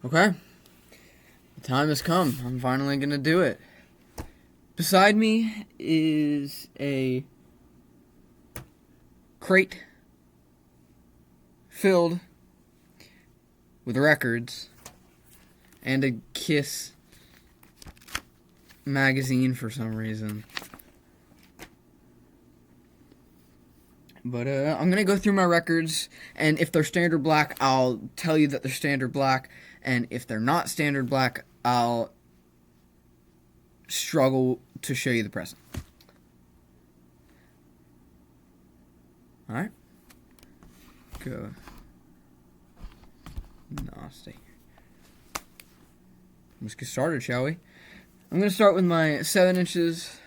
Okay, the time has come. I'm finally gonna do it. Beside me is a crate filled with records and a Kiss magazine for some reason. But I'm gonna go through my records, and if they're standard black, I'll tell you that they're standard black, and if they're not standard black, I'll struggle to show you the present. Alright? Go. Nasty. Let's get started, shall we? I'm gonna start with my 7 inches.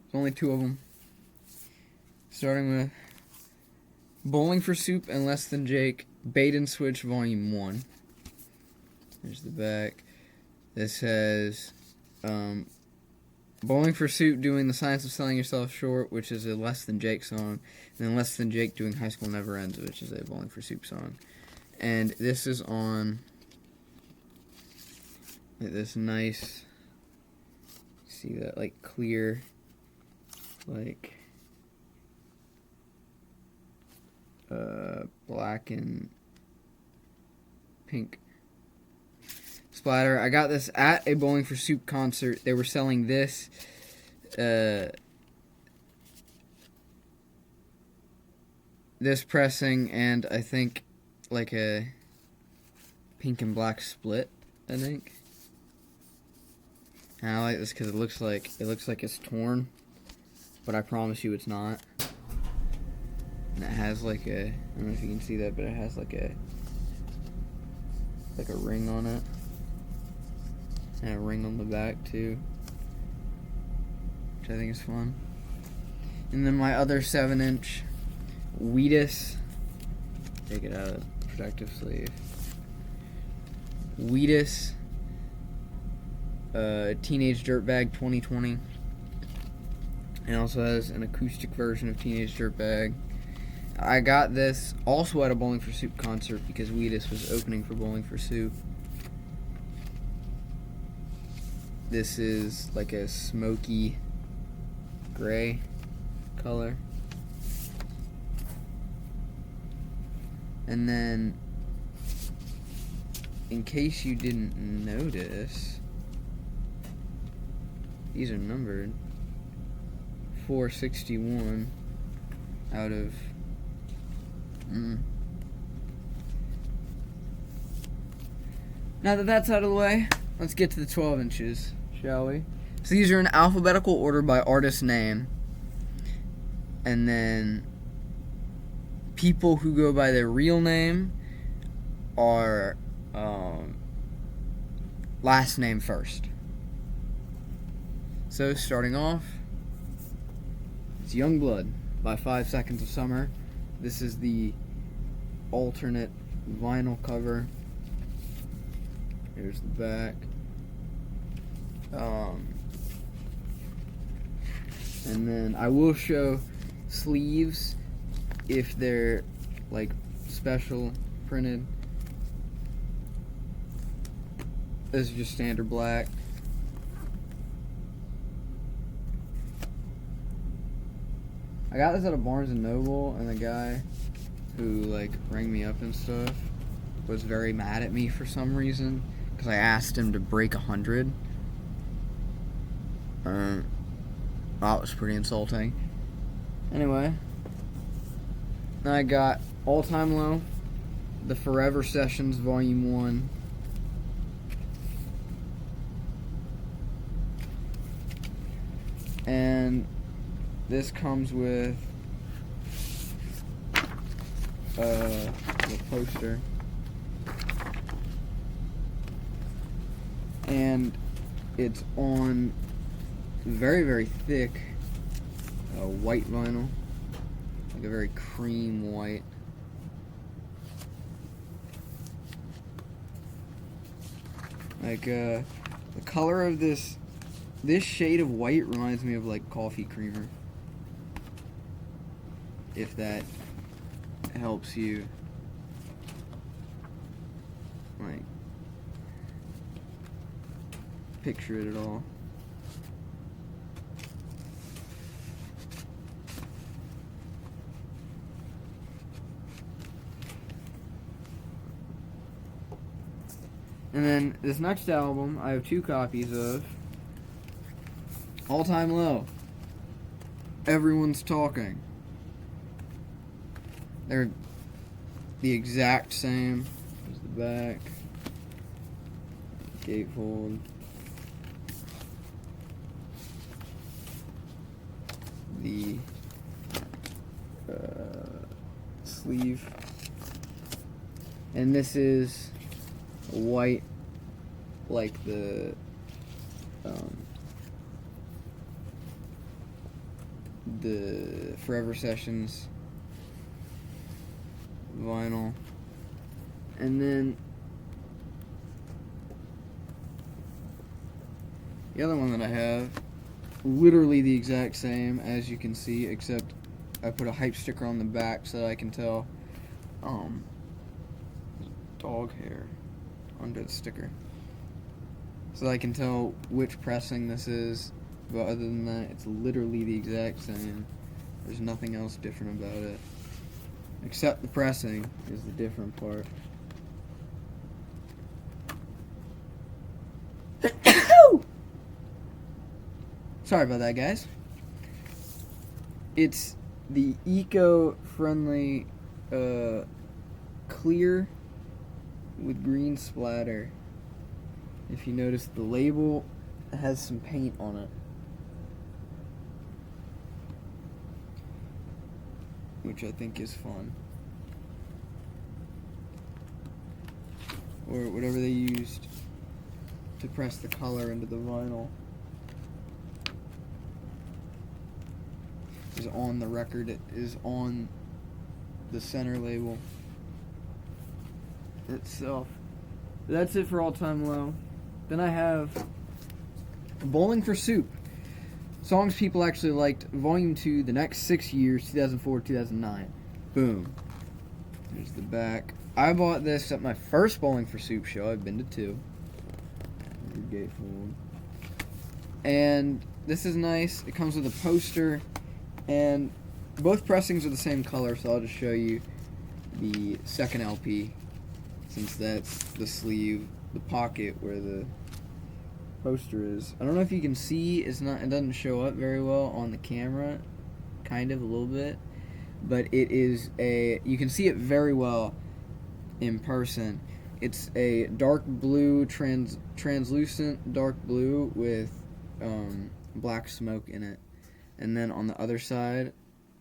There's only 2 of them. Starting with Bowling for Soup and Less Than Jake, Bait and Switch Volume 1. There's the back. This has Bowling for Soup doing The Science of Selling Yourself Short, which is a Less Than Jake song, and then Less Than Jake doing High School Never Ends, which is a Bowling for Soup song. And this is on this nice, see that, like, clear, like, black and pink splatter. I got this at a Bowling for Soup concert. They were selling this this pressing, and I think like a pink and black split, I think. And I like this because it looks like it's torn, but I promise you it's not. And it has like a, I don't know if you can see that, but it has like a ring on it. And a ring on the back too, which I think is fun. And then my other 7-inch Wheatus, take it out of the protective sleeve. Wheatus Teenage Dirtbag 2020. It also has an acoustic version of Teenage Dirtbag. I got this also at a Bowling for Soup concert because Wheatus was opening for Bowling for Soup. This is like a smoky gray color. And then, in case you didn't notice, these are numbered. 461 out of Now that that's out of the way, let's get to the 12 inches, shall we? So these are in alphabetical order by artist name. And then people who go by their real name are last name first. So starting off, it's Youngblood by 5 Seconds of Summer. This is the alternate vinyl cover. Here's the back. And then I will show sleeves if they're like special printed. This is just standard black. I got this at a Barnes & Noble, and the guy who like rang me up and stuff was very mad at me for some reason because I asked him to break 100. That was pretty insulting. Anyway, then I got All Time Low, the Forever Sessions Volume 1. And this comes with the poster. And it's on very, very thick white vinyl. Like a very cream white. Like the color of this shade of white reminds me of like coffee creamer. If that helps you like picture it at all. And then this next album, I have 2 copies of. All Time Low. Everyone's Talking. They're the exact same. There's the back. Gatefold. The sleeve. And this is white, like the Forever Sessions vinyl. And then the other one that I have, literally the exact same as you can see, except I put a hype sticker on the back so that I can tell dog hair under the sticker, so that I can tell which pressing this is. But other than that, it's literally the exact same. There's nothing else different about it, except the pressing is the different part. Sorry about that, guys. It's the eco-friendly clear with green splatter. If you notice, the label has some paint on it, which I think is fun. Or whatever they used to press the color into the vinyl is on the record. It is on the center label itself. That's it for All Time Low. Then I have Bowling for Soup. Songs people actually liked, Volume 2, The Next 6 Years, 2004-2009. Boom. There's the back. I bought this at my first Bowling for Soup show. I've been to 2. Gatefold. And this is nice. It comes with a poster, and both pressings are the same color, so I'll just show you the second LP, since that's the sleeve, the pocket where the poster is. I don't know if you can see, it doesn't show up very well on the camera, kind of a little bit, but it is you can see it very well in person. It's a dark blue, translucent dark blue with black smoke in it. And then on the other side,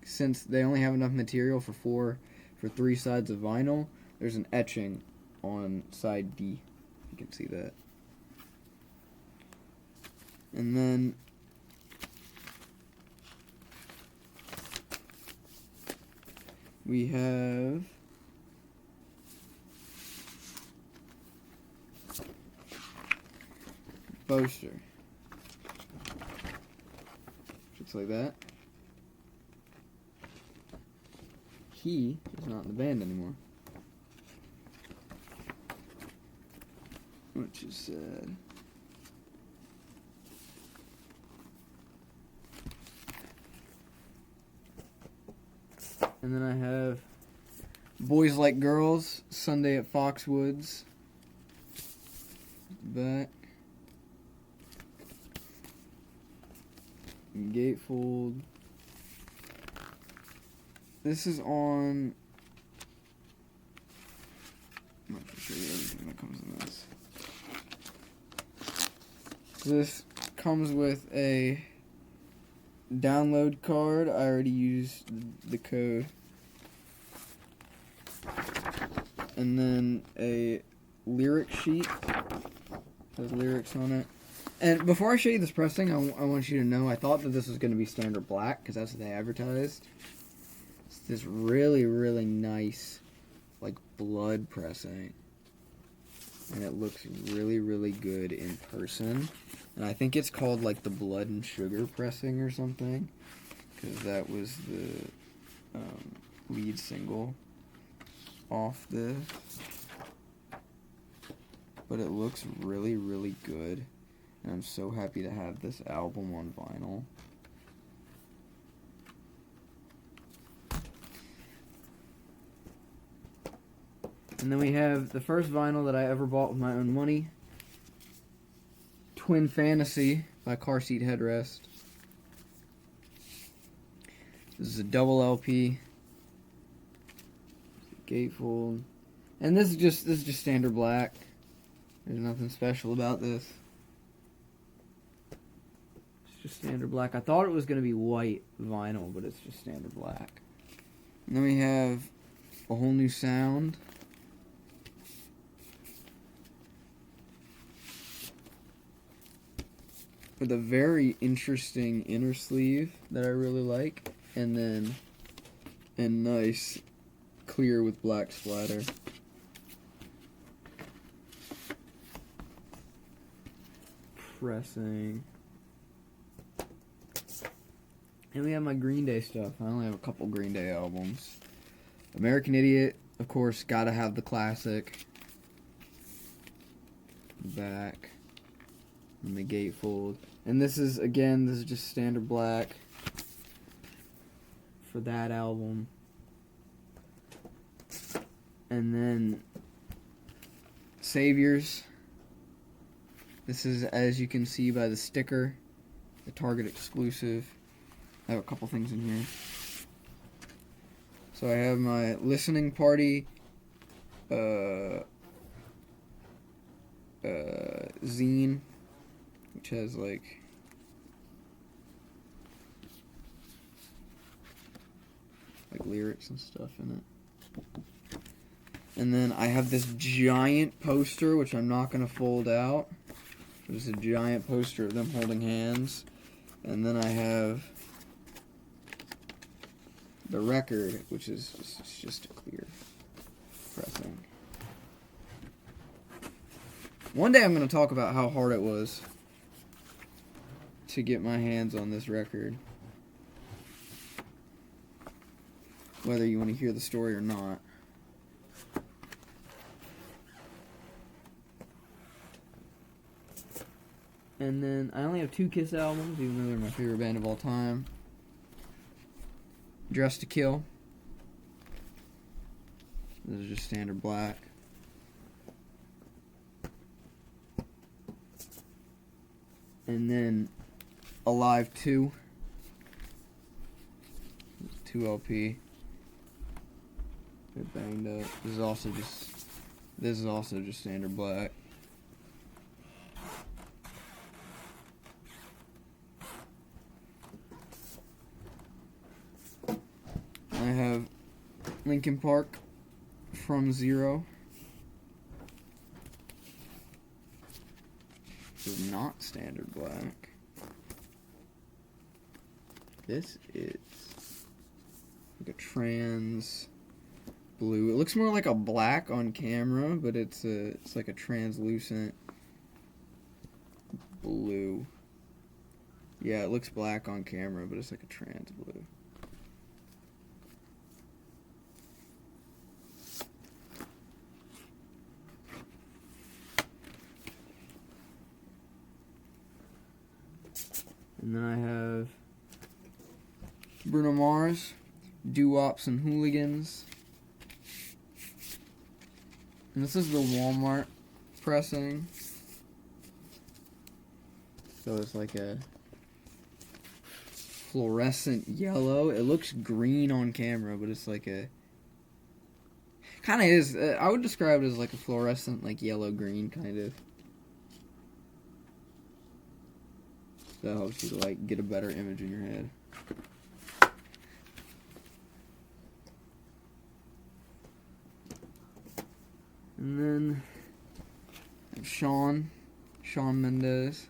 since they only have enough material for 3 sides of vinyl, there's an etching on side D. You can see that. And then we have poster. Looks like that. He is not in the band anymore, which is sad. And then I have Boys Like Girls, Sunday at Foxwoods. Back. Gatefold. This is on. I'm not gonna show you everything that comes in this. This comes with a download card. I already used the code. And then a lyric sheet. Has lyrics on it. And before I show you this pressing, I want you to know I thought that this was going to be standard black, because that's what they advertised. It's this really, really nice, like, blood pressing. And it looks really, really good in person. And I think it's called, like, the Blood and Sugar pressing or something, because that was the lead single off this. But it looks really, really good. And I'm so happy to have this album on vinyl. And then we have the first vinyl that I ever bought with my own money. Twin Fantasy by Car Seat Headrest. This is a double LP. Gatefold. And this is just standard black. There's nothing special about this. It's just standard black. I thought it was going to be white vinyl, but it's just standard black. And then we have A Whole New Sound. With a very interesting inner sleeve that I really like. And then a nice clear with black splatter. Pressing. And we have my Green Day stuff. I only have a couple Green Day albums. American Idiot, of course, gotta have the classic. Back. And the gatefold. And this is just standard black for that album. And then Saviors. This is, as you can see by the sticker, the Target exclusive. I have a couple things in here. So I have my Listening Party zine, which has like lyrics and stuff in it. And then I have this giant poster, which I'm not going to fold out. It's a giant poster of them holding hands. And then I have the record, which is just a clear pressing. One day I'm going to talk about how hard it was to get my hands on this record. Whether you want to hear the story or not. And then I only have 2 Kiss albums, even though they're my favorite band of all time. Dressed to Kill. This is just standard black. And then Alive 2. 2 LP. They're banged up. This is also just standard black. I have Linkin Park From Zero. This is not standard black. This is like a trans blue. It looks more like a black on camera, but it's like a translucent blue. Yeah, it looks black on camera, but it's like a trans blue. And then I have Bruno Mars, Doo-Wops and Hooligans. And this is the Walmart pressing. So it's like a fluorescent yellow. It looks green on camera, but it's like a... kind of is. I would describe it as like a fluorescent, like yellow-green kind of. That helps you to like get a better image in your head. And then I have Shawn Mendes.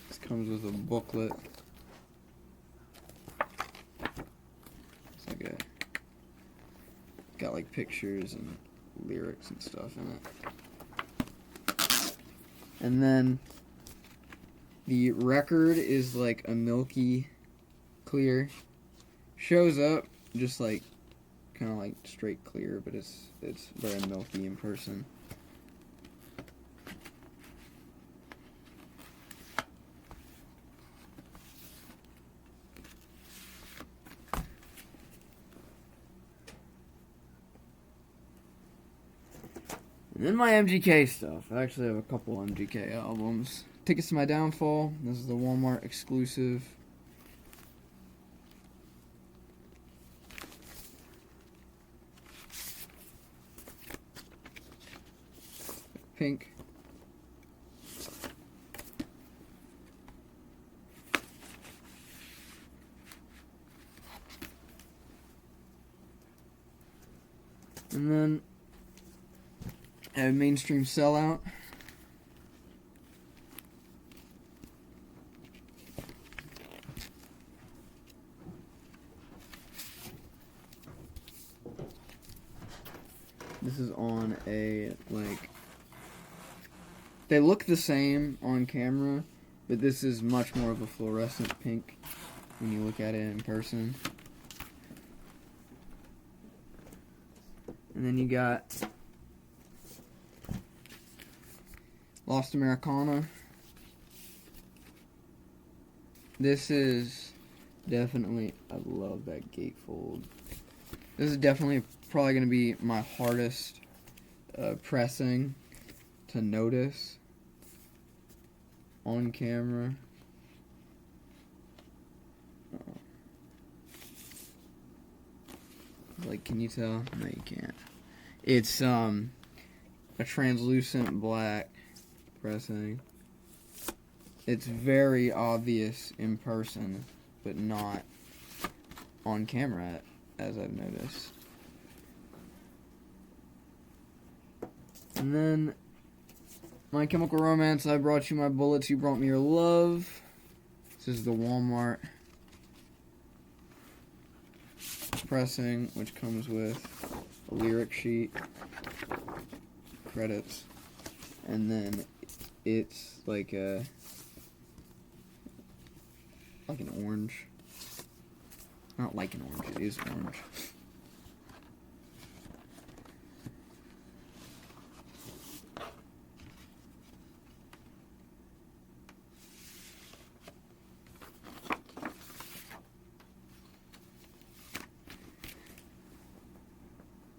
This comes with a booklet. It's like got like pictures and lyrics and stuff in it. And then the record is like a milky clear. Shows up just like kind of like straight clear, but it's very milky in person. And then my MGK stuff. I actually have a couple MGK albums. Tickets to My Downfall. This is the Walmart exclusive. Pink. And then I have Mainstream Sellout. This is on a, like, they look the same on camera, but this is much more of a fluorescent pink when you look at it in person. And then you got Lost Americana. This is definitely, I love that gatefold. This is definitely probably going to be my hardest pressing to notice on camera. Like, can you tell? No, you can't. It's a translucent black pressing. It's very obvious in person, but not on camera, as I've noticed. And then My Chemical Romance, I Brought You My Bullets, You Brought Me Your Love. This is the Walmart pressing, which comes with a lyric sheet, credits, and then it's like an orange. Not like an orange, it is orange.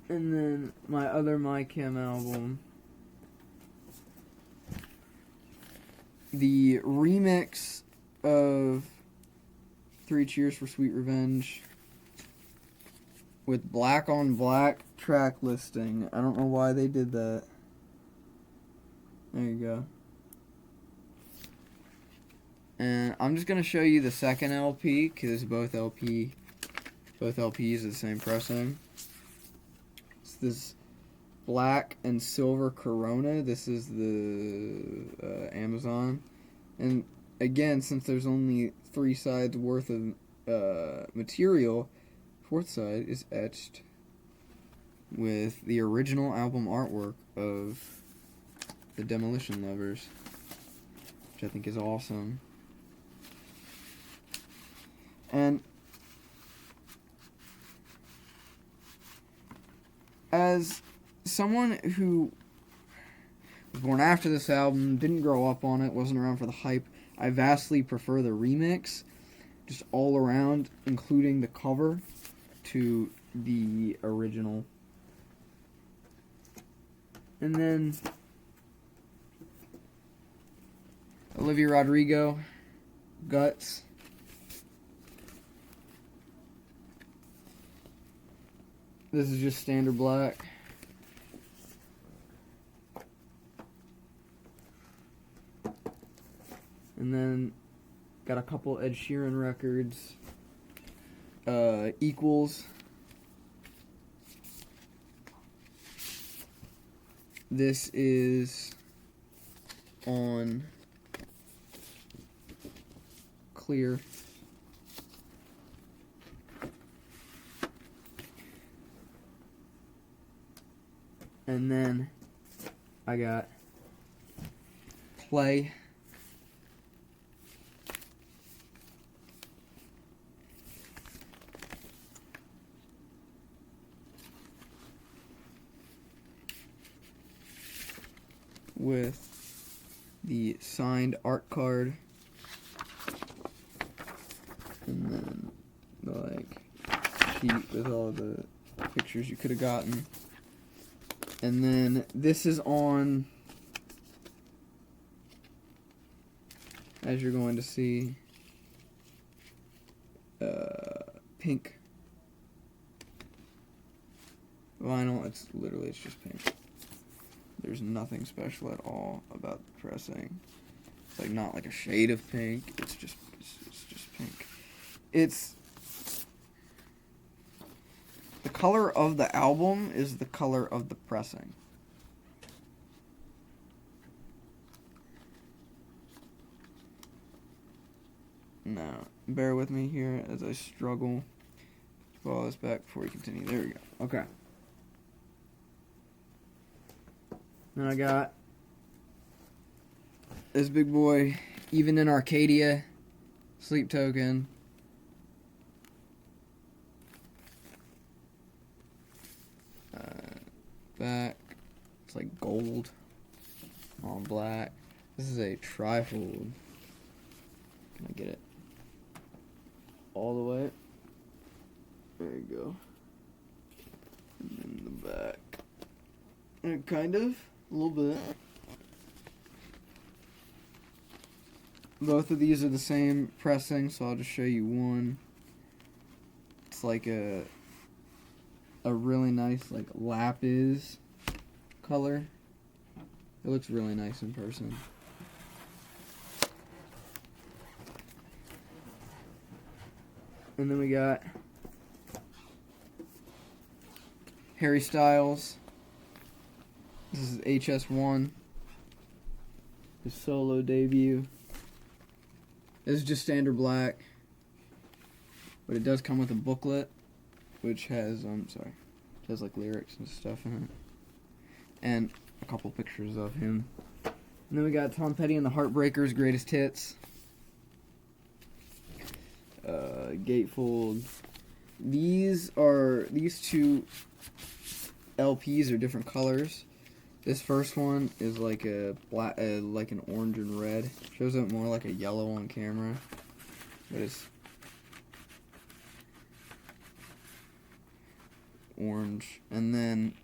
And then my other My Chem album, the remix of Three Cheers for Sweet Revenge with black on black track listing. I don't know why they did that. There you go. And I'm just gonna show you the second LP because both LPs are the same pressing. It's this black and silver Corona. This is the Amazon. And again, since there's only 3 sides worth of material, fourth side is etched with the original album artwork of the Demolition Lovers, which I think is awesome. And as someone who was born after this album, didn't grow up on it, wasn't around for the hype, I vastly prefer the remix, just all around, including the cover, to the original. And then Olivia Rodrigo, Guts. This is just standard black. And then got a couple Ed Sheeran records. Equals. This is on clear. And then I got Play. with the signed art card, and then the like sheet with all the pictures you could have gotten. And then this is on, as you're going to see, pink vinyl. It's just pink. There's nothing special at all about the pressing. It's like not like a shade of pink. It's just pink. It's the color of the album is the color of the pressing. Now, bear with me here as I struggle to follow this back before we continue. There we go. Okay. Then I got this big boy, Even in Arcadia, Sleep Token. Back, it's like gold on black. This is a trifold. Can I get it all the way? There you go. And then the back. And kind of, a little bit. Both of these are the same pressing, so I'll just show you one. It's like a really nice like lapis color. It looks really nice in person. And then we got Harry Styles. This is HS1. His solo debut. This is just standard black, but it does come with a booklet, which has it has like lyrics and stuff in it, and a couple pictures of him. And then we got Tom Petty and the Heartbreakers Greatest Hits. Gatefold. These two LPs are different colors. This first one is like a black, like an orange and red. Shows up more like a yellow on camera, but it's orange. And then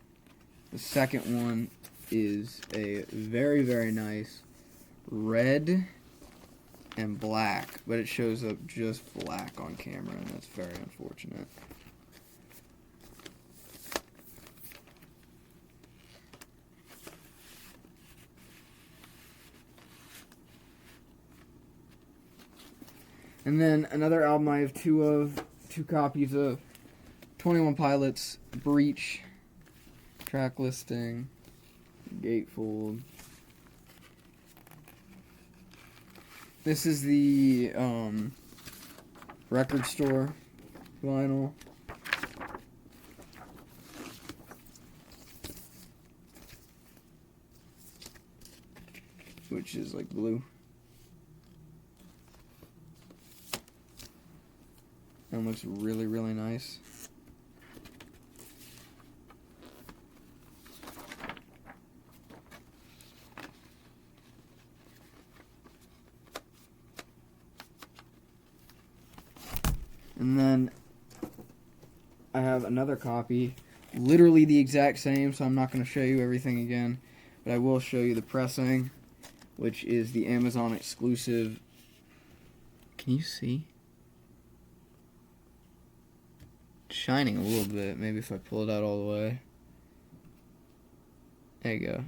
the second one is a very, very nice red and black, but it shows up just black on camera, and that's very unfortunate. And then another album I have two copies of, 21 Pilots, Breach, track listing, gatefold. This is the record store vinyl. Which is like blue. And looks really, really nice. And then I have another copy, literally the exact same, so I'm not going to show you everything again, but I will show you the pressing, which is the Amazon exclusive. Can you see? It's shining a little bit, maybe if I pull it out all the way. There you go.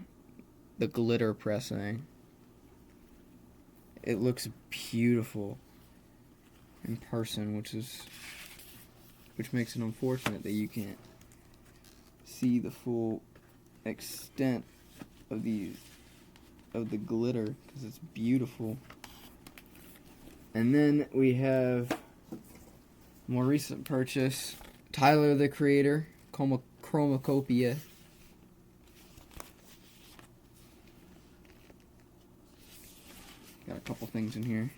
The glitter pressing. It looks beautiful in person, which makes it unfortunate that you can't see the full extent of the glitter, because it's beautiful. And then we have more recent purchase, Tyler the Creator, Chromacopia. Got a couple things in here.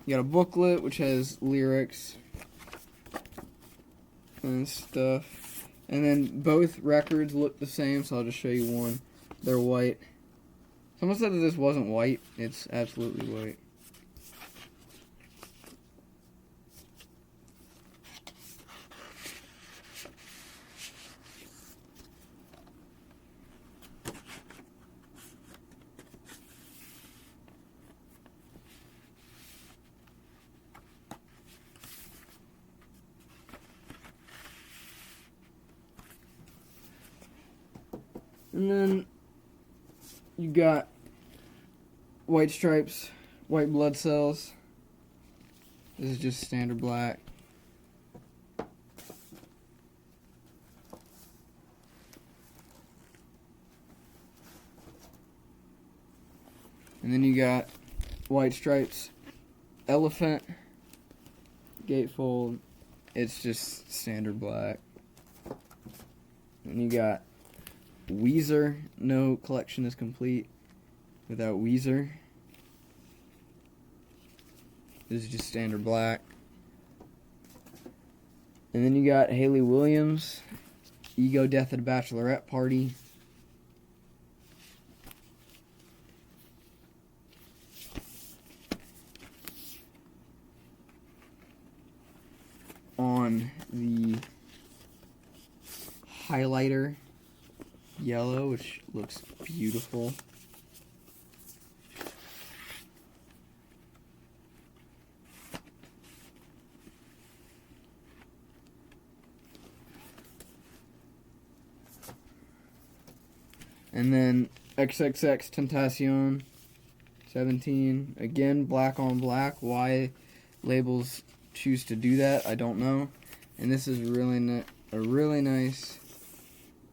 You got a booklet which has lyrics and stuff. And then both records look the same, so I'll just show you one. They're white. Someone said that this wasn't white. It's absolutely white. And then you got White Stripes, White Blood Cells. This is just standard black. And then you got White Stripes, Elephant, Gatefold. It's just standard black. And you got Weezer. No collection is complete without Weezer. This is just standard black. And then you got Hayley Williams, Ego, Death at a Bachelorette Party. On the highlighter yellow, which looks beautiful. And then XXX Tentacion 17, again black on black. Why labels choose to do that, I don't know. And this is a really nice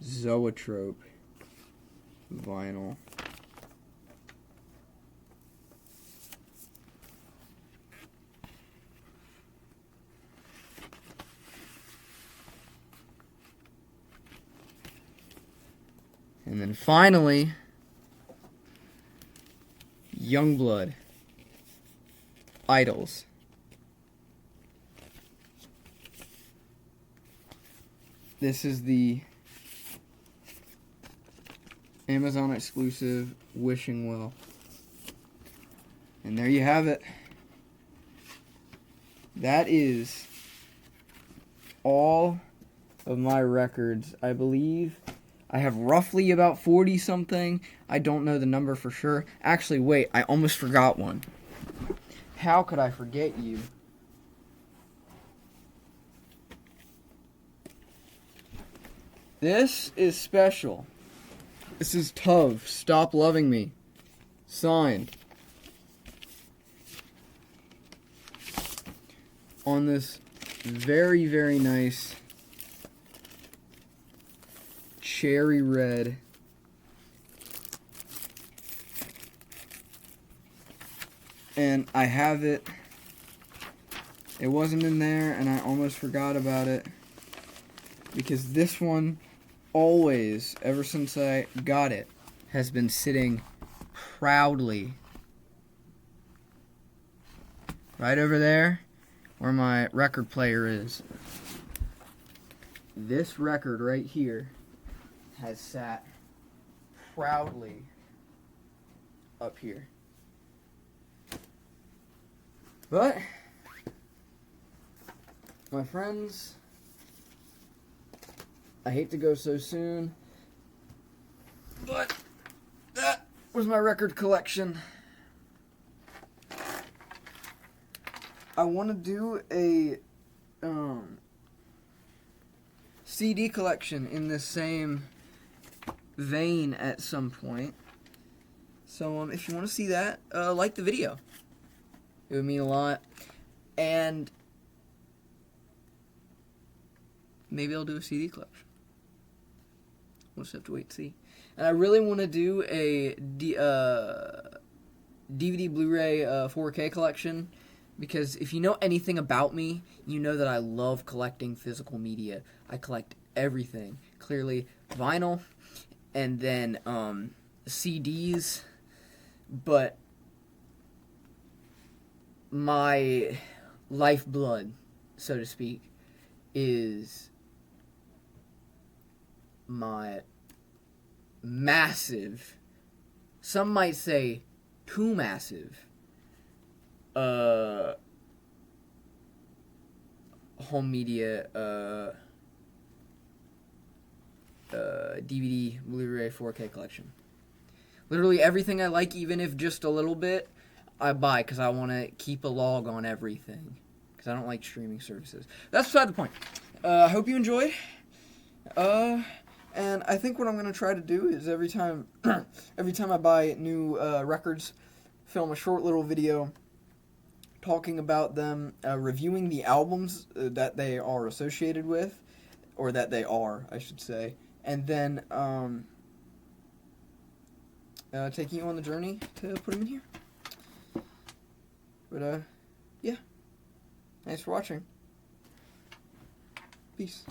Zoetrope vinyl. And then finally, Youngblood Idols. This is the Amazon exclusive Wishing Well. And there you have it. That is all of my records. I believe I have roughly about 40 something. I don't know the number for sure. Actually, wait, I almost forgot one. How could I forget you? This is special. This is Tove, Stop Loving Me. Signed. On this very, very nice cherry red and I have it. It wasn't in there and I almost forgot about it because this one always, ever since I got it, has been sitting proudly right over there where my record player is. This record right here has sat proudly up here. But, my friends, I hate to go so soon, but that was my record collection. I want to do a CD collection in the same vein at some point. So if you want to see that, like the video. It would mean a lot. And maybe I'll do a CD collection. We'll just have to wait and see. And I really want to do a DVD, Blu-ray, 4K collection. Because if you know anything about me, you know that I love collecting physical media. I collect everything. Clearly, vinyl, and then CDs. But my lifeblood, so to speak, is my massive, some might say too massive, home media, DVD, Blu-ray, 4K collection. Literally everything I like, even if just a little bit, I buy because I want to keep a log on everything. Because I don't like streaming services. That's beside the point. I hope you enjoyed. And I think what I'm gonna try to do is every time I buy new records, film a short little video talking about them, reviewing the albums that they are associated with, or that they are, I should say, and then taking you on the journey to put them in here. But yeah, thanks for watching. Peace.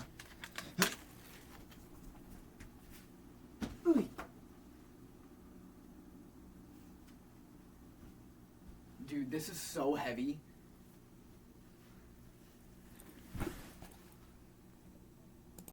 Dude, this is so heavy.